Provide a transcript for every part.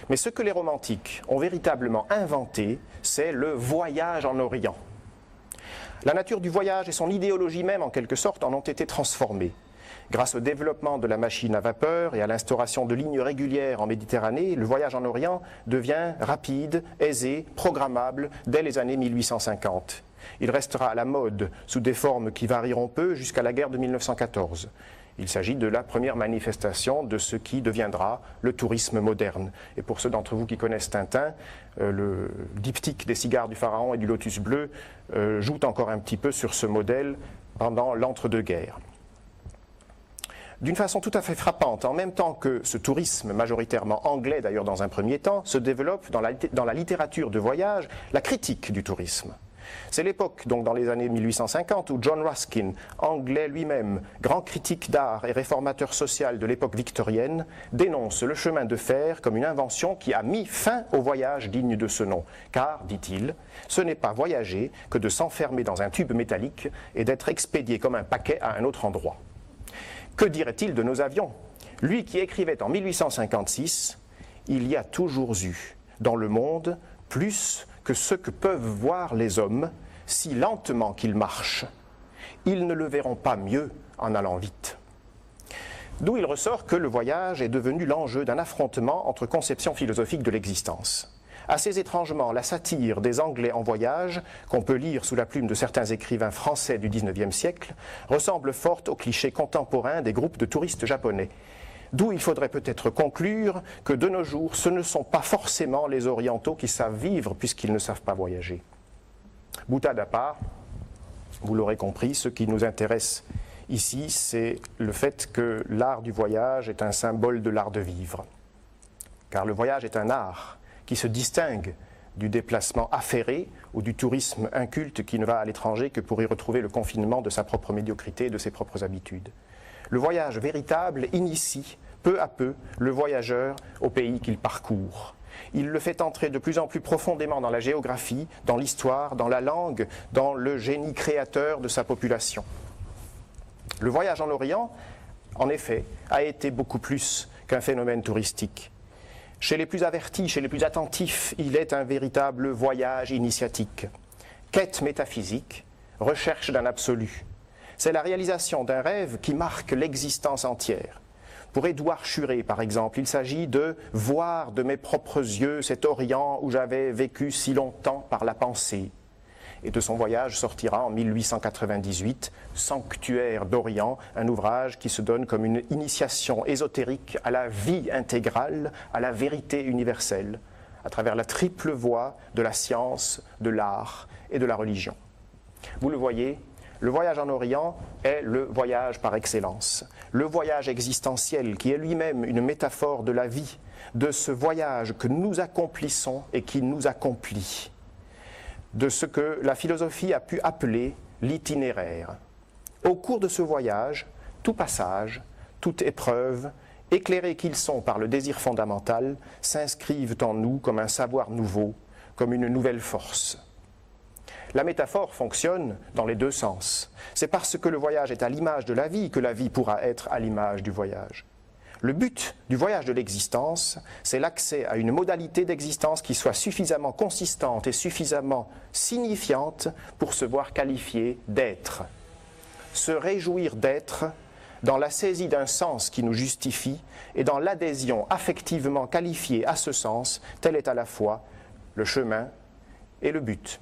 Mais ce que les romantiques ont véritablement inventé, c'est le voyage en Orient. La nature du voyage et son idéologie même, en quelque sorte, en ont été transformées. Grâce au développement de la machine à vapeur et à l'instauration de lignes régulières en Méditerranée, le voyage en Orient devient rapide, aisé, programmable dès les années 1850. Il restera à la mode sous des formes qui varieront peu jusqu'à la guerre de 1914. Il s'agit de la première manifestation de ce qui deviendra le tourisme moderne. Et pour ceux d'entre vous qui connaissent Tintin, le diptyque des cigares du Pharaon et du Lotus bleu joue encore un petit peu sur ce modèle pendant l'entre-deux-guerres. D'une façon tout à fait frappante, en même temps que ce tourisme majoritairement anglais d'ailleurs dans un premier temps, se développe dans la littérature de voyage la critique du tourisme. C'est l'époque, donc dans les années 1850, où John Ruskin, anglais lui-même, grand critique d'art et réformateur social de l'époque victorienne, dénonce le chemin de fer comme une invention qui a mis fin au voyage digne de ce nom. Car, dit-il, ce n'est pas voyager que de s'enfermer dans un tube métallique et d'être expédié comme un paquet à un autre endroit. Que dirait-il de nos avions? Lui qui écrivait en 1856, « Il y a toujours eu dans le monde plus que ce que peuvent voir les hommes, si lentement qu'ils marchent. Ils ne le verront pas mieux en allant vite. » D'où il ressort que le voyage est devenu l'enjeu d'un affrontement entre conceptions philosophiques de l'existence. Assez étrangement, la satire des Anglais en voyage, qu'on peut lire sous la plume de certains écrivains français du XIXe siècle, ressemble fort aux clichés contemporains des groupes de touristes japonais. D'où il faudrait peut-être conclure que de nos jours, ce ne sont pas forcément les orientaux qui savent vivre puisqu'ils ne savent pas voyager. Boutade à part, vous l'aurez compris, ce qui nous intéresse ici, c'est le fait que l'art du voyage est un symbole de l'art de vivre. Car le voyage est un art qui se distingue du déplacement affairé ou du tourisme inculte qui ne va à l'étranger que pour y retrouver le confinement de sa propre médiocrité et de ses propres habitudes. Le voyage véritable initie peu à peu le voyageur au pays qu'il parcourt. Il le fait entrer de plus en plus profondément dans la géographie, dans l'histoire, dans la langue, dans le génie créateur de sa population. Le voyage en Orient, en effet, a été beaucoup plus qu'un phénomène touristique. Chez les plus avertis, chez les plus attentifs, il est un véritable voyage initiatique. Quête métaphysique, recherche d'un absolu. C'est la réalisation d'un rêve qui marque l'existence entière. Pour Édouard Schuré, par exemple, il s'agit de voir de mes propres yeux cet Orient où j'avais vécu si longtemps par la pensée. Et de son voyage sortira en 1898 Sanctuaire d'Orient, un ouvrage qui se donne comme une initiation ésotérique à la vie intégrale, à la vérité universelle, à travers la triple voie de la science, de l'art et de la religion. Vous le voyez, le voyage en Orient est le voyage par excellence, le voyage existentiel qui est lui-même une métaphore de la vie, de ce voyage que nous accomplissons et qui nous accomplit, de ce que la philosophie a pu appeler l'itinéraire. Au cours de ce voyage, tout passage, toute épreuve, éclairés qu'ils sont par le désir fondamental, s'inscrivent en nous comme un savoir nouveau, comme une nouvelle force. La métaphore fonctionne dans les deux sens. C'est parce que le voyage est à l'image de la vie que la vie pourra être à l'image du voyage. Le but du voyage de l'existence, c'est l'accès à une modalité d'existence qui soit suffisamment consistante et suffisamment signifiante pour se voir qualifié d'être. Se réjouir d'être dans la saisie d'un sens qui nous justifie et dans l'adhésion affectivement qualifiée à ce sens, tel est à la fois le chemin et le but.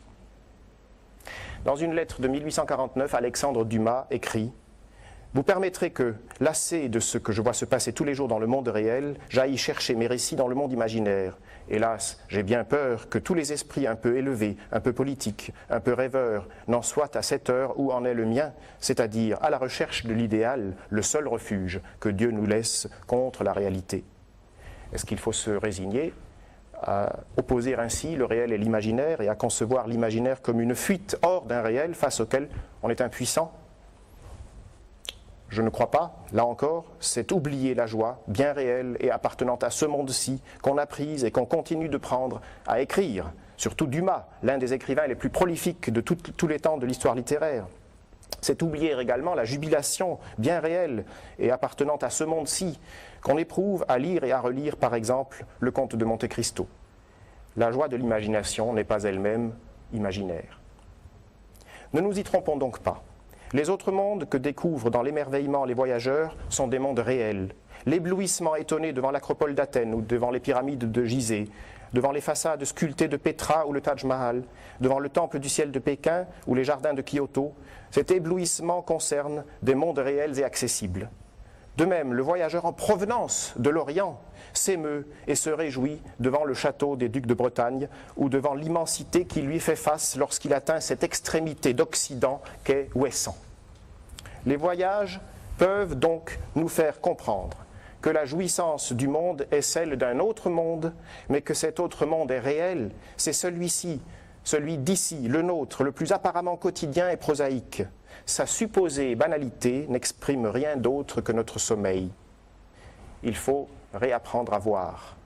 Dans une lettre de 1849, Alexandre Dumas écrit « Vous permettrez que, lassé de ce que je vois se passer tous les jours dans le monde réel, j'aille chercher mes récits dans le monde imaginaire. Hélas, j'ai bien peur que tous les esprits un peu élevés, un peu politiques, un peu rêveurs, n'en soient à cette heure où en est le mien, c'est-à-dire à la recherche de l'idéal, le seul refuge que Dieu nous laisse contre la réalité. » Est-ce qu'il faut se résigner à opposer ainsi le réel et l'imaginaire et à concevoir l'imaginaire comme une fuite hors d'un réel face auquel on est impuissant? Je ne crois pas. Là encore, c'est oublier la joie bien réelle et appartenant à ce monde-ci qu'on a prise et qu'on continue de prendre à écrire. Surtout Dumas, l'un des écrivains les plus prolifiques de tous les temps de l'histoire littéraire. C'est oublier également la jubilation bien réelle et appartenant à ce monde-ci qu'on éprouve à lire et à relire, par exemple, le Comte de Monte Cristo. La joie de l'imagination n'est pas elle-même imaginaire. Ne nous y trompons donc pas. Les autres mondes que découvrent dans l'émerveillement les voyageurs sont des mondes réels. L'éblouissement étonné devant l'acropole d'Athènes ou devant les pyramides de Gizeh, devant les façades sculptées de Petra ou le Taj Mahal, devant le temple du ciel de Pékin ou les jardins de Kyoto, cet éblouissement concerne des mondes réels et accessibles. De même, le voyageur en provenance de l'Orient s'émeut et se réjouit devant le château des ducs de Bretagne ou devant l'immensité qui lui fait face lorsqu'il atteint cette extrémité d'Occident qu'est Ouessant. Les voyages peuvent donc nous faire comprendre que la jouissance du monde est celle d'un autre monde, mais que cet autre monde est réel, c'est celui-ci, celui d'ici, le nôtre, le plus apparemment quotidien et prosaïque. Sa supposée banalité n'exprime rien d'autre que notre sommeil. Il faut réapprendre à voir.